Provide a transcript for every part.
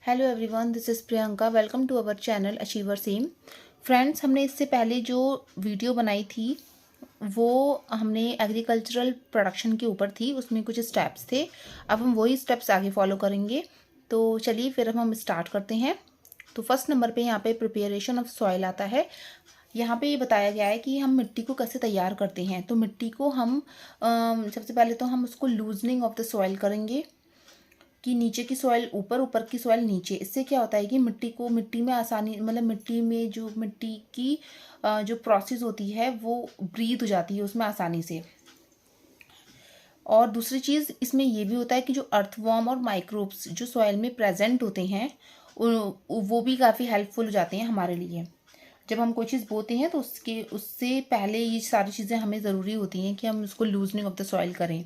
Hello everyone, this is Priyanka. Welcome to our channel achiever Sam. Friends, हमने इससे पहले जो वीडियो बनाई थी वो हमने एग्रीकल्चरल प्रोडक्शन के ऊपर थी। उसमें कुछ स्टेप्स थे। अब हम वही स्टेप्स आगे फॉलो करेंगे। तो चलिए फिर हम स्टार्ट करते हैं। तो फर्स्ट नंबर पे यहाँ पे प्रिपरेशन ऑफ सॉइल आता है। यहाँ पे ये बताया गया है कि हम मिट्टी को कैसे तैयार करते हैं। तो मिट्टी को हम सबसे पहले तो हम उसको लूजनिंग ऑफ द सॉइल करेंगे कि नीचे की सॉइल ऊपर, ऊपर की सॉइल नीचे। इससे क्या होता है कि मिट्टी में आसानी, मतलब मिट्टी में जो मिट्टी की जो प्रोसेस होती है वो ब्रीथ हो जाती है उसमें आसानी से। और दूसरी चीज़ इसमें ये भी होता है कि जो अर्थवॉर्म और माइक्रोब्स जो सॉइल में प्रेजेंट होते हैं वो भी काफ़ी हेल्पफुल हो जाते हैं हमारे लिए। जब हम कोई चीज़ बोते हैं तो उससे पहले ये सारी चीज़ें हमें ज़रूरी होती हैं कि हम उसको लूजनिंग ऑफ द सॉइल करें।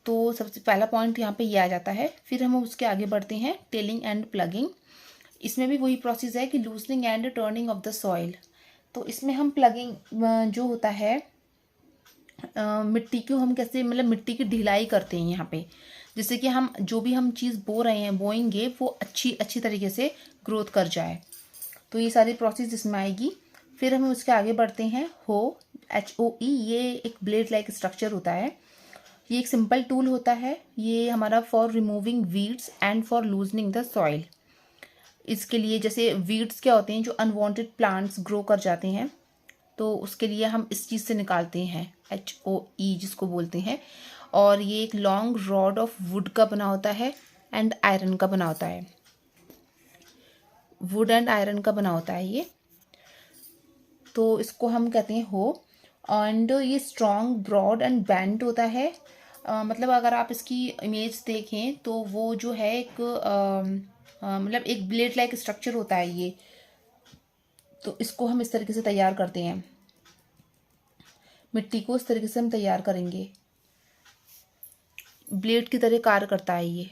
तो सबसे पहला पॉइंट यहाँ पे ये आ जाता है। फिर हम उसके आगे बढ़ते हैं, टेलिंग एंड प्लगिंग। इसमें भी वही प्रोसेस है कि loosening and turning of the soil. तो इसमें हम प्लगिंग जो होता है मिट्टी को हम कैसे, मतलब मिट्टी की ढिलाई करते हैं यहाँ पे, जिससे कि हम जो भी हम चीज़ बोएंगे वो अच्छी तरीके से ग्रोथ कर जाए। तो ये सारी प्रोसेस इसमें आएगी। फिर हम उसके आगे बढ़ते हैं, HOE। ये एक ब्लेड लाइक स्ट्रक्चर होता है। ये एक सिंपल टूल होता है। ये हमारा for removing weeds and for loosening the soil. इसके लिए जैसे वीड्स क्या होते हैं, जो अनवांटेड प्लांट्स ग्रो कर जाते हैं, तो उसके लिए हम इस चीज़ से निकालते हैं, HOE जिसको बोलते हैं। और ये एक लॉन्ग रॉड ऑफ वुड का बना होता है एंड आयरन का बना होता है। वुड एंड आयरन का बना होता है ये। तो इसको हम कहते हैं हो। एंड ये स्ट्रॉन्ग, ब्रॉड एंड बेंट होता है। मतलब अगर आप इसकी इमेज देखें तो वो जो है एक मतलब एक ब्लेड लाइक स्ट्रक्चर होता है ये। तो इसको हम इस तरीके से तैयार करते हैं। मिट्टी को इस तरीके से हम तैयार करेंगे, ब्लेड की तरह कार्य करता है ये।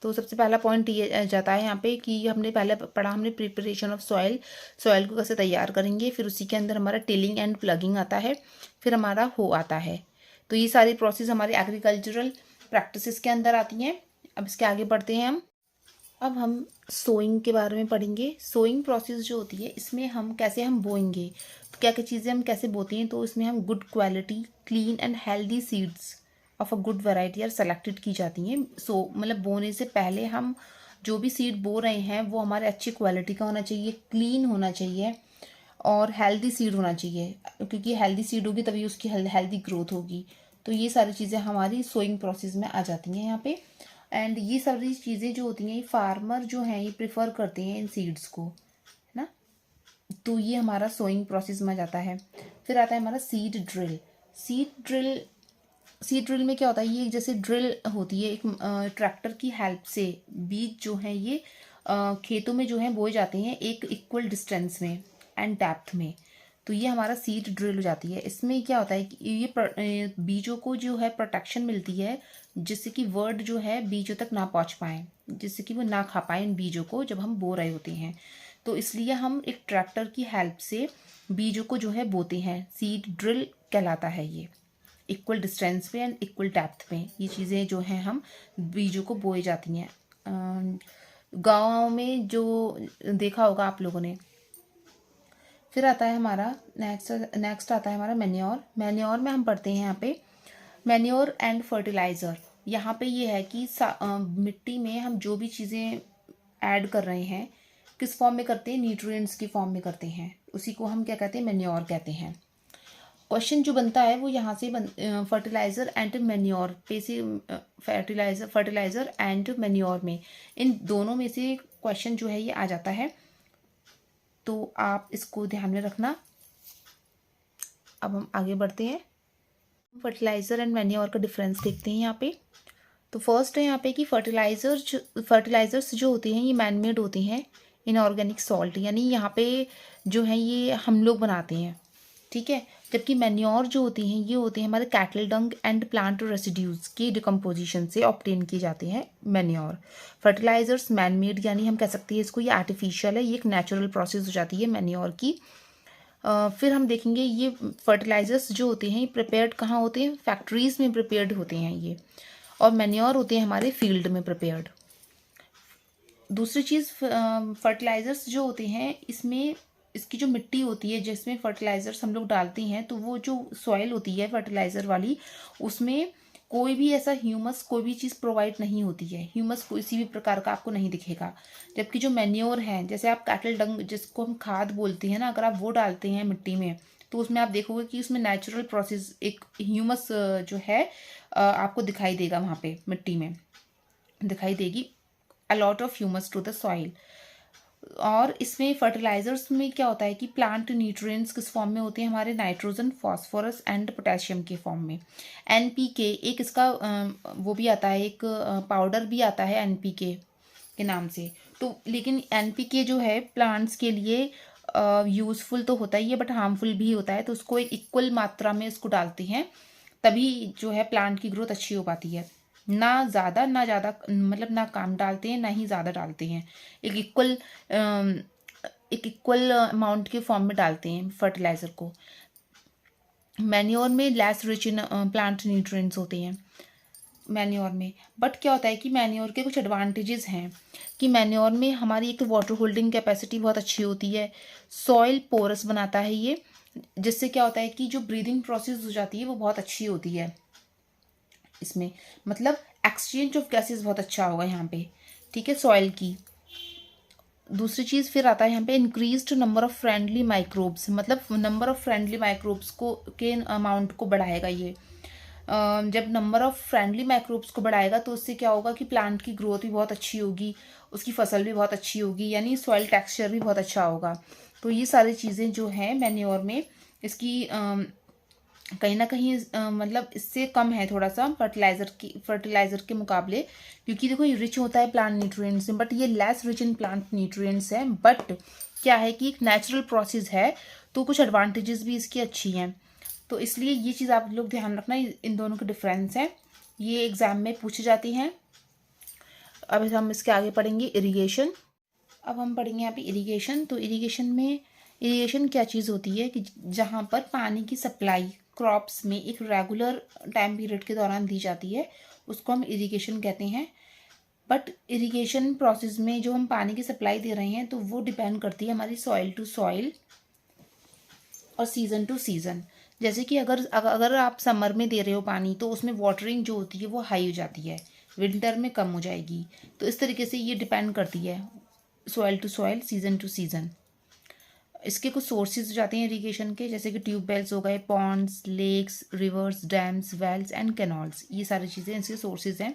तो सबसे पहला पॉइंट ये जाता है यहाँ पे कि हमने पहले पढ़ा, हमने प्रिपरेशन ऑफ सॉइल को कैसे तैयार करेंगे। फिर उसी के अंदर हमारा टिलिंग एंड प्लगिंग आता है। फिर हमारा हो आता है। तो ये सारी प्रोसेस हमारे एग्रीकल्चरल प्रैक्टिसेस के अंदर आती हैं। अब इसके आगे बढ़ते हैं हम। अब हम सोइंग के बारे में पढ़ेंगे। सोइंग प्रोसेस जो होती है, इसमें हम कैसे हम बोएंगे, तो क्या क्या चीज़ें हम कैसे बोते हैं। तो इसमें हम good quality, clean and healthy seeds of a good variety are selected की जाती हैं। मतलब बोने से पहले हम जो भी सीड बो रहे हैं वो हमारे अच्छी क्वालिटी का होना चाहिए, क्लीन होना चाहिए और हेल्दी सीड होना चाहिए, क्योंकि हेल्दी सीड होगी तभी उसकी हेल्दी ग्रोथ होगी। तो ये सारी चीज़ें हमारी सोइंग प्रोसेस में आ जाती हैं यहाँ पे। एंड ये सारी चीज़ें जो होती हैं, ये फार्मर जो हैं ये प्रेफर करते हैं इन सीड्स को, है ना। तो ये हमारा सोइंग प्रोसेस में आ जाता है। फिर आता है हमारा सीड ड्रिल। सीड ड्रिल में क्या होता है, ये जैसे ड्रिल होती है एक ट्रैक्टर की हेल्प से बीज जो हैं ये खेतों में जो है बोए जाते हैं एक इक्वल डिस्टेंस में एंड डेप्थ में। तो ये हमारा सीड ड्रिल हो जाती है। इसमें क्या होता है कि ये बीजों को जो है प्रोटेक्शन मिलती है, जिससे कि वर्ड जो है बीजों तक ना पहुंच पाए, जिससे कि वो ना खा पाए इन बीजों को जब हम बो रहे होते हैं। तो इसलिए हम एक ट्रैक्टर की हेल्प से बीजों को जो है बोते हैं। सीड ड्रिल कहलाता है ये। इक्वल डिस्टेंस पे एंड इक्वल डेप्थ में ये चीज़ें जो हैं हम बीजों को बोई जाती हैं। गाँव में जो देखा होगा आप लोगों ने। फिर आता है हमारा नेक्स्ट आता है हमारा मैन्योर। मैन्योर में हम पढ़ते हैं यहाँ पे मैन्योर एंड फर्टिलाइज़र। यहाँ पे ये है कि मिट्टी में हम जो भी चीज़ें ऐड कर रहे हैं किस फॉर्म में करते हैं, न्यूट्रिएंट्स की फॉर्म में करते हैं। उसी को हम क्या कहते हैं, मैन्योर कहते हैं। क्वेश्चन जो बनता है वो यहाँ से फर्टिलाइज़र एंड मैन्योर पे से, फर्टिलाइज़र एंड मैन्योर में, इन दोनों में से क्वेश्चन जो है ये आ जाता है। तो आप इसको ध्यान में रखना। अब हम आगे बढ़ते हैं। फर्टिलाइज़र एंड मैन्योर का डिफरेंस देखते हैं यहाँ पे। तो फर्स्ट है यहाँ पे कि फर्टिलाइज़र्स जो होते हैं ये मैन मेड होते हैं, इनऑर्गेनिक सॉल्ट, यानी यहाँ पे जो है ये हम लोग बनाते हैं, ठीक है। जबकि मैन्योर जो होते हैं ये होते हैं हमारे cattle Dang and plant residues की डिकम्पोजिशन से ऑब्टेन किए जाते हैं मैन्योर। फर्टिलाइजर्स मैन मेड, यानी हम कह सकते हैं इसको ये आर्टिफिशियल है, ये एक नेचुरल प्रोसेस हो जाती है मैन्योर की। फिर हम देखेंगे ये फर्टिलाइजर्स जो होते हैं ये प्रिपेयर्ड कहाँ होते हैं, फैक्ट्रीज में प्रिपेयर्ड होते हैं ये, और मैन्योर होते हैं हमारे फील्ड में प्रिपेयर्ड। दूसरी चीज़ फर्टिलाइज़र्स जो होते हैं इसमें, इसकी जो मिट्टी होती है जिसमें फर्टिलाइज़र्स हम लोग डालते हैं, तो वो जो सॉइल होती है फर्टिलाइज़र वाली, उसमें कोई भी ऐसा ह्यूमस कोई भी चीज़ प्रोवाइड नहीं होती है। ह्यूमस किसी भी प्रकार का आपको नहीं दिखेगा। जबकि जो मैन्योर है, जैसे आप कैटल डंग जिसको हम खाद बोलते हैं ना, अगर आप वो डालते हैं मिट्टी में, तो उसमें आप देखोगे कि उसमें नेचुरल प्रोसेस एक ह्यूमस जो है आपको दिखाई देगा, वहाँ पे मिट्टी में दिखाई देगी, a lot of humus to the soil. और इसमें फर्टिलाइजर्स में क्या होता है कि प्लांट न्यूट्रिएंट्स किस फॉर्म में होते हैं हमारे, नाइट्रोजन, फास्फोरस एंड पोटेशियम के फॉर्म में। एनपीके एक इसका वो भी आता है, एक पाउडर भी आता है एनपीके के नाम से। तो लेकिन एनपीके जो है प्लांट्स के लिए यूज़फुल तो होता ही है बट हार्मफुल भी होता है, तो उसको एक इक्वल मात्रा में इसको डालते हैं, तभी जो है प्लांट की ग्रोथ अच्छी हो पाती है। ना ज़्यादा ना ज़्यादा, मतलब ना कम डालते हैं ना ही ज़्यादा डालते हैं, एक इक्वल अमाउंट के फॉर्म में डालते हैं फर्टिलाइज़र को। मैन्योर में less rich in plant nutrients होते हैं मैन्योर में। बट क्या होता है कि मैन्योर के कुछ एडवांटेजेस हैं कि मैन्योर में हमारी एक तो वाटर होल्डिंग कैपेसिटी बहुत अच्छी होती है, सॉइल पोरस बनाता है ये, जिससे क्या होता है कि जो ब्रीदिंग प्रोसेस हो जाती है वो बहुत अच्छी होती है इसमें, मतलब एक्सचेंज ऑफ गैसेस बहुत अच्छा होगा यहाँ पे, ठीक है, सॉइल की। दूसरी चीज़ फिर आता है यहाँ पे increased number of friendly microbes, मतलब नंबर ऑफ फ्रेंडली माइक्रोब्स को के अमाउंट को बढ़ाएगा ये। जब नंबर ऑफ फ्रेंडली माइक्रोब्स को बढ़ाएगा तो उससे क्या होगा कि प्लांट की ग्रोथ भी बहुत अच्छी होगी, उसकी फसल भी बहुत अच्छी होगी, यानी सॉइल टेक्सचर भी बहुत अच्छा होगा। तो ये सारी चीज़ें जो हैं मैन्योर में, इसकी कहीं ना कहीं मतलब इससे कम है थोड़ा सा फर्टिलाइज़र के मुकाबले, क्योंकि देखो ये रिच होता है प्लांट न्यूट्रिएंट्स में, बट ये less rich in plant nutrients है। बट क्या है कि एक नेचुरल प्रोसेस है, तो कुछ एडवांटेजेस भी इसकी अच्छी हैं। तो इसलिए ये चीज़ आप लोग ध्यान रखना, इन दोनों के डिफरेंस है, ये एग्जाम में पूछी जाती हैं। अब हम इसके आगे पढ़ेंगे इरिगेशन। अब हम पढ़ेंगे यहाँ पे इरिगेशन। तो इरिगेशन क्या चीज़ होती है कि जहाँ पर पानी की सप्लाई क्रॉप्स में एक रेगुलर टाइम पीरियड के दौरान दी जाती है, उसको हम इरिगेशन कहते हैं। बट इरिगेशन प्रोसेस में जो हम पानी की सप्लाई दे रहे हैं, तो वो डिपेंड करती है हमारी सॉइल टू सॉइल और सीज़न टू सीज़न। जैसे कि अगर आप समर में दे रहे हो पानी, तो उसमें वाटरिंग जो होती है वो हाई हो जाती है, विंटर में कम हो जाएगी। तो इस तरीके से ये डिपेंड करती है soil to soil, season to season. इसके कुछ सोर्सेज हो जाते हैं इरिगेशन के, जैसे कि ट्यूबवेल्स हो गए, ponds, lakes, rivers, dams, wells and canals, ये सारी चीज़ें इसके सोर्सेज हैं।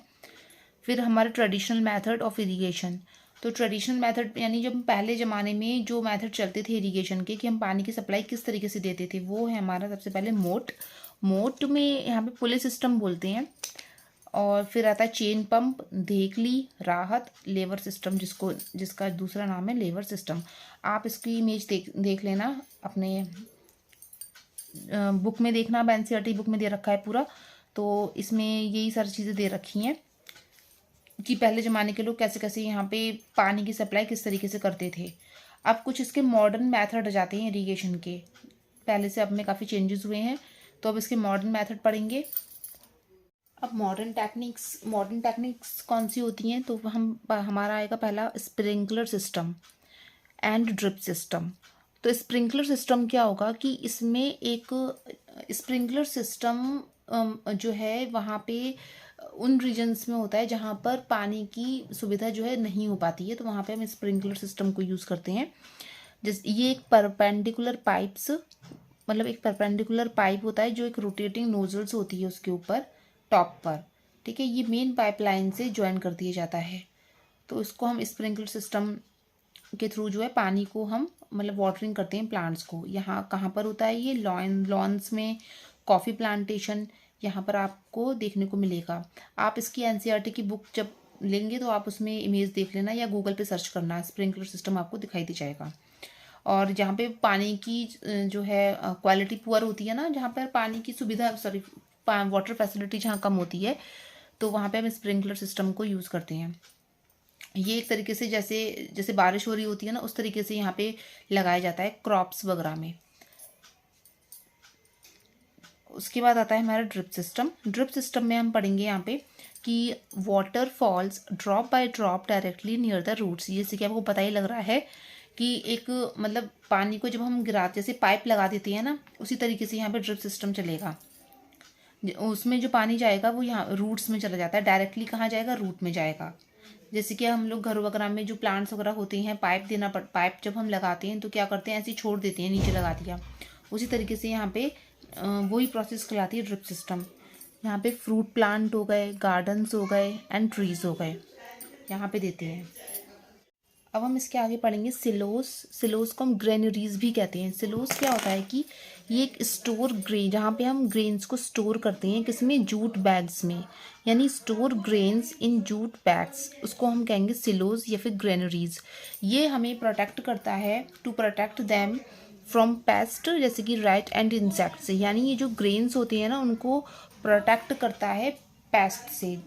फिर हमारे ट्रेडिशनल मेथड ऑफ इरिगेशन। तो ट्रेडिशनल मेथड यानी जब पहले ज़माने में जो मेथड चलते थे इरिगेशन के, कि हम पानी की सप्लाई किस तरीके से देते थे, वो है हमारा सबसे पहले मोट में यहाँ पे पुली सिस्टम बोलते हैं। और फिर आता है चेन पंप, धेकली, राहत, लेवर सिस्टम, जिसका दूसरा नाम है लेवर सिस्टम। आप इसकी इमेज देख लेना अपने बुक में, देखना, अब एनसीईआरटी बुक में दे रखा है पूरा। तो इसमें यही सारी चीज़ें दे रखी हैं कि पहले ज़माने के लोग कैसे कैसे यहाँ पे पानी की सप्लाई किस तरीके से करते थे। अब कुछ इसके मॉडर्न मेथड आ जाते हैं इरिगेशन के, पहले से अब में काफ़ी चेंजेस हुए हैं, तो अब इसके मॉडर्न मेथड पढ़ेंगे। अब मॉडर्न टेक्निक्स कौन सी होती हैं, तो हमारा आएगा पहला sprinkler system and drip system. तो स्प्रिंकलर सिस्टम क्या होगा कि इसमें एक स्प्रिंकलर सिस्टम जो है वहाँ पे उन रीजन्स में होता है जहाँ पर पानी की सुविधा जो है नहीं हो पाती है, तो वहाँ पे हम स्प्रिंकलर सिस्टम को यूज़ करते हैं। ये एक परपेंडिकुलर पाइप्स, मतलब एक परपेंडिकुलर पाइप होता है जो एक रोटेटिंग नोजल्स होती है उसके ऊपर टॉप पर, ठीक है, ये मेन पाइपलाइन से ज्वाइन कर दिया जाता है। तो इसको हम स्प्रिंकलर सिस्टम के थ्रू जो है पानी को हम मतलब वाटरिंग करते हैं प्लांट्स को। यहाँ कहाँ पर होता है ये, लॉन्स में, कॉफ़ी प्लांटेशन, यहाँ पर आपको देखने को मिलेगा। आप इसकी एनसीईआरटी की बुक जब लेंगे तो आप उसमें इमेज देख लेना या गूगल पे सर्च करना, स्प्रिंकलर सिस्टम आपको दिखाई दे जाएगा। और जहाँ पे पानी की जो है क्वालिटी पुअर होती है ना, जहाँ पर पानी की सुविधा वाटर फैसिलिटी जहाँ कम होती है, तो वहाँ पे हम स्प्रिंकलर सिस्टम को यूज़ करते हैं। ये एक तरीके से जैसे बारिश हो रही होती है ना, उस तरीके से यहाँ पे लगाया जाता है क्रॉप्स वगैरह में। उसके बाद आता है हमारा ड्रिप सिस्टम। ड्रिप सिस्टम में हम पढ़ेंगे यहाँ पे कि water falls drop by drop directly near the roots. जैसे कि आपको पता ही लग रहा है कि एक मतलब पानी को जब हम गिराते जैसे पाइप लगा देते हैं ना, उसी तरीके से यहाँ पे ड्रिप सिस्टम चलेगा। उसमें जो पानी जाएगा वो यहाँ रूट्स में चला जाता है, डायरेक्टली कहाँ जाएगा, रूट में जाएगा। जैसे कि हम लोग घर वगैरह में जो प्लांट्स वगैरह होते हैं पाइप जब हम लगाते हैं तो क्या करते हैं, ऐसे ही छोड़ देते हैं, नीचे लगा दिया। उसी तरीके से यहाँ पे वही प्रोसेस कहलाती है ड्रिप सिस्टम। यहाँ पे फ्रूट प्लांट हो गए, गार्डन्स हो गए एंड ट्रीज हो गए, यहाँ पे देते हैं। अब हम इसके आगे पढ़ेंगे सिलोस। सिलोस को हम ग्रेनरीज भी कहते हैं। सिलोस क्या होता है कि ये एक स्टोर ग्रेन, जहाँ पे हम ग्रेन्स को स्टोर करते हैं, किसमें, जूट बैग्स में, यानी store grains in jute bags, उसको हम कहेंगे सिलोस या फिर ग्रेनरीज। ये हमें प्रोटेक्ट करता है, to protect them from pest, जैसे कि राइट एंड इंसेक्ट से, यानी ये जो ग्रेन्स होते हैं ना उनको प्रोटेक्ट करता है पेस्ट से,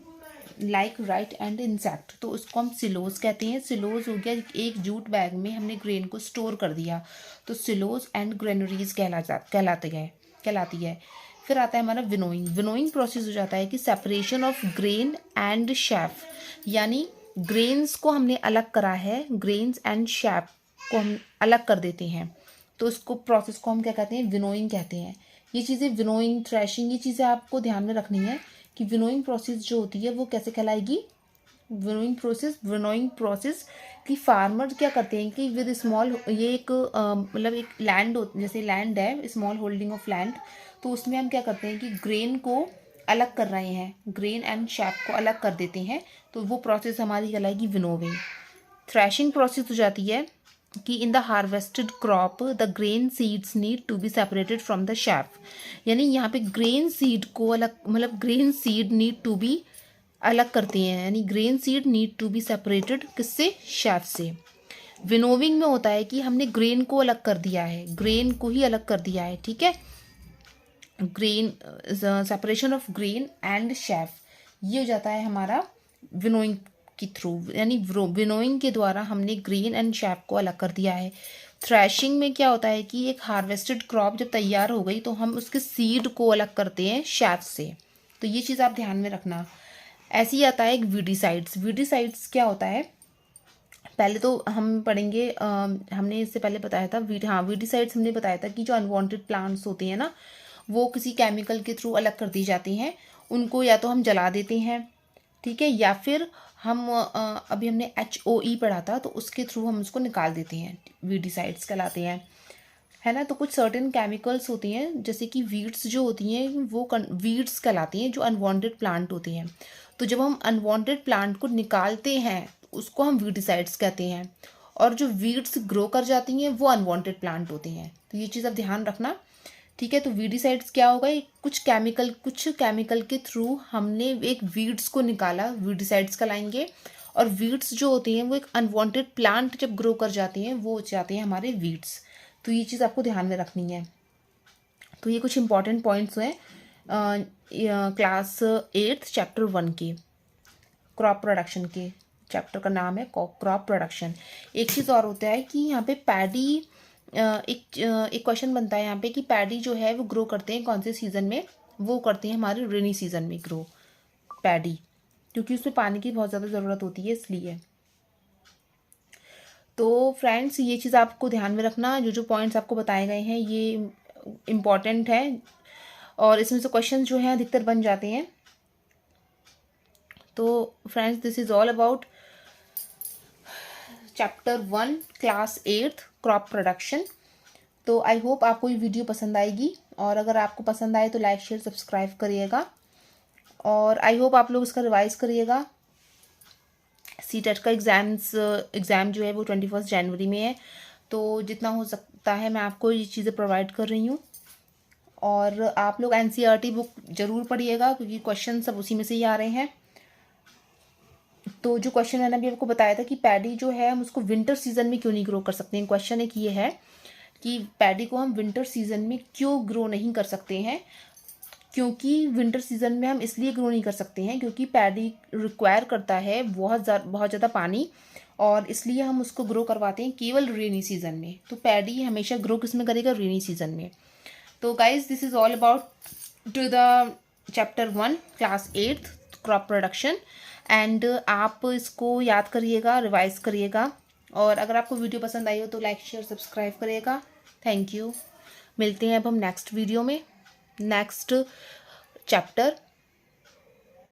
लाइक राइट एंड इंसेक्ट। तो उसको हम सिलोस कहते हैं। सिलोस हो गया एक जूट बैग में हमने ग्रेन को स्टोर कर दिया, तो सिलोस एंड ग्रेनरीज कहलाती है। फिर आता है हमारा विनोइंग। विनोइंग प्रोसेस हो जाता है कि separation of grain and chef, यानी ग्रेन्स को हमने अलग करा है, ग्रेन्स एंड शेफ को हम अलग कर देते हैं, तो उसको प्रोसेस को हम क्या कहते हैं, विनोइंग कहते हैं। ये चीज़ें विनोइंग, थ्रेशिंग, ये चीज़ें आपको ध्यान में रखनी है कि विनोइंग प्रोसेस जो होती है वो कैसे कहलाएगी। विनोइंग प्रोसेस कि फार्मर क्या करते हैं कि विद स्मॉल, ये एक मतलब एक लैंड, जैसे लैंड है, स्मॉल होल्डिंग ऑफ लैंड, तो उसमें हम क्या करते हैं कि ग्रेन को अलग कर रहे हैं, ग्रेन एंड शैप को अलग कर देते हैं, तो वो प्रोसेस हमारी कहलाएगी विनोविंग। थ्रेशिंग प्रोसेस हो जाती है कि in the harvested crop the grain seeds need to be separated from the chaff, यानी यहाँ पे ग्रेन सीड को अलग, मतलब grain seed need to be अलग करते हैं, यानी grain seed need to be separated किससे, शैफ से। विनोविंग में होता है कि हमने ग्रेन को अलग कर दिया है, ग्रेन को ही अलग कर दिया है, ठीक है। Grain, separation of grain and chef, ये हो जाता है हमारा विनोइंग की थ्रू, यानी विनोइंग के द्वारा हमने ग्रेन एंड शैप को अलग कर दिया है। थ्रैशिंग में क्या होता है कि एक हार्वेस्टेड क्रॉप जब तैयार हो गई तो हम उसके सीड को अलग करते हैं शैप से, तो ये चीज़ आप ध्यान में रखना। ऐसे ही आता है एक वीडीसाइड्स। वीडीसाइड्स क्या होता है, पहले तो हम पढ़ेंगे, हमने इससे पहले बताया था वीडीसाइड्स हमने बताया था कि जो अनवांटेड प्लांट्स होते हैं ना, वो किसी केमिकल के थ्रू अलग कर दी जाती हैं, उनको या तो हम जला देते हैं, ठीक है, या फिर हम अभी हमने HOE पढ़ा था तो उसके थ्रू हम उसको निकाल देते हैं, वीडीसाइड्स कहलाते हैं, है ना। तो कुछ सर्टेन केमिकल्स होती हैं, जैसे कि वीड्स जो होती हैं वो वीड्स कहलाती हैं, जो अनवांटेड प्लांट होती हैं। तो जब हम अनवांटेड प्लांट को निकालते हैं उसको हम वीडीसाइड्स कहते हैं, और जो वीड्स ग्रो कर जाती हैं वो अनवांटेड प्लांट होते हैं, तो ये चीज़ आप ध्यान रखना, ठीक है। तो वीडीसाइड्स क्या होगा, कुछ केमिकल के थ्रू हमने एक वीड्स को निकाला, वीडीसाइड्स कहलाएंगे। और वीड्स जो होते हैं वो एक अनवांटेड प्लांट जब ग्रो कर जाते हैं वो हो जाते हैं हमारे वीड्स, तो ये चीज़ आपको ध्यान में रखनी है। तो ये कुछ इंपॉर्टेंट पॉइंट्स हैं क्लास 8 चैप्टर 1 के, क्रॉप प्रोडक्शन के, चैप्टर का नाम है क्रॉप प्रोडक्शन। एक चीज़ और होता है कि यहाँ पे पैडी, एक क्वेश्चन बनता है यहाँ पे कि पैडी जो है वो ग्रो करते हैं कौन से सीज़न में, वो करते हैं हमारे रेनी सीज़न में ग्रो पैडी, क्योंकि उसमें पानी की बहुत ज़्यादा ज़रूरत होती है इसलिए। तो फ्रेंड्स ये चीज़ आपको ध्यान में रखना, जो जो पॉइंट्स आपको बताए गए हैं ये इम्पॉर्टेंट है, और इसमें से क्वेश्चन जो हैं अधिकतर बन जाते हैं। तो friends this is all about chapter 1 class 8 crop production. तो आई होप आपको ये वीडियो पसंद आएगी, और अगर आपको पसंद आए तो लाइक शेयर सब्सक्राइब करिएगा, और आई होप आप लोग इसका रिवाइज करिएगा। सीटेट का एग्ज़ाम जो है वो 21 जनवरी में है, तो जितना हो सकता है मैं आपको ये चीज़ें प्रोवाइड कर रही हूँ। और आप लोग NCERT बुक ज़रूर पढ़िएगा, क्योंकि क्वेश्चन सब उसी में से ही आ रहे हैं। तो जो क्वेश्चन मैंने अभी आपको बताया था कि पैडी जो है हम उसको विंटर सीजन में क्यों नहीं ग्रो कर सकते हैं, क्वेश्चन एक ये है कि पैडी को हम विंटर सीजन में क्यों ग्रो नहीं कर सकते हैं। क्योंकि विंटर सीजन में हम इसलिए ग्रो नहीं कर सकते हैं क्योंकि पैडी रिक्वायर करता है बहुत ज़्यादा पानी, और इसलिए हम उसको ग्रो करवाते हैं केवल रेनी सीजन में। तो पैडी हमेशा ग्रो किस में करेगा, रेनी सीजन में। तो guys this is all about to the chapter 1 class 8 crop production. And आप इसको याद करिएगा, रिवाइज करिएगा, और अगर आपको वीडियो पसंद आई हो तो लाइक शेयर सब्सक्राइब करिएगा। Thank you. मिलते हैं अब हम नेक्स्ट वीडियो में, नेक्स्ट चैप्टर